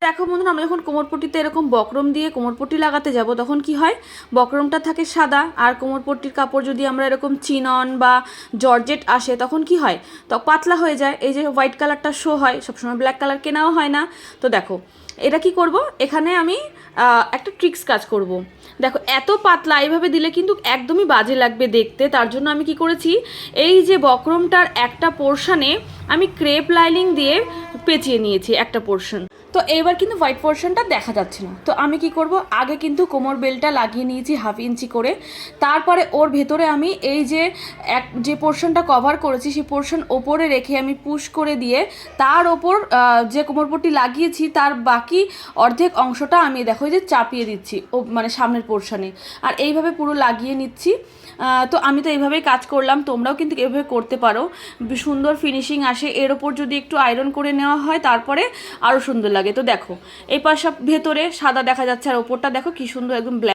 দেখো বন্ধুরা, আমরা যখন কোমরপট্টিতে এরকম বক্রম দিয়ে কোমরপট্টি লাগাতে যাব তখন কি হয়, বক্রমটা থাকে সাদা আর কোমরপট্টির কাপড় যদি আমরা এরকম চিনন বা জর্জেট আসে তখন কি হয়, তো পাতলা হয়ে যায়। এই যে হোয়াইট কালারটা শো হয়, সবসময় ব্ল্যাক কালার কেনাও হয় না। তো দেখো এটা কি করব, এখানে আমি একটা ট্রিক্স কাজ করব। দেখো এত পাতলা এইভাবে দিলে কিন্তু একদমই বাজে লাগবে দেখতে। তার জন্য আমি কি করেছি, এই যে বক্রমটার একটা পোর্শনে আমি ক্রেপ লাইনিং দিয়ে পেঁচিয়ে নিয়েছি একটা পোর্শন। তো এইবার কিন্তু হোয়াইট পোর্শনটা দেখা যাচ্ছে না। তো আমি কি করব, আগে কিন্তু কোমর বেল্টটা লাগিয়ে নিয়েছি 1/2 ইঞ্চি করে। তারপরে ওর ভেতরে আমি এই যে যে পোর্শনটা কভার করেছি সেই পোর্শন ওপরে রেখে আমি পুশ করে দিয়ে তার ওপর যে কোমরপট্টি লাগিয়েছি তার বাকি অর্ধেক অংশটা আমি দেখো যে চাপিয়ে দিচ্ছি ও মানে সামনের পোর্শনে, আর এইভাবে পুরো লাগিয়ে নিচ্ছি। তো আমি তো এইভাবেই কাজ করলাম, তোমরাও কিন্তু এইভাবে করতে পারো, সুন্দর ফিনিশিং আসে। এর ওপর যদি একটু আয়রন করে নেওয়া হয় তারপরে আরও সুন্দর লাগে। তো দেখো এই পাশটা ভেতরে সাদা দেখা যাচ্ছে আর ওপরটা দেখো কি সুন্দর একদম ব্ল্যাক।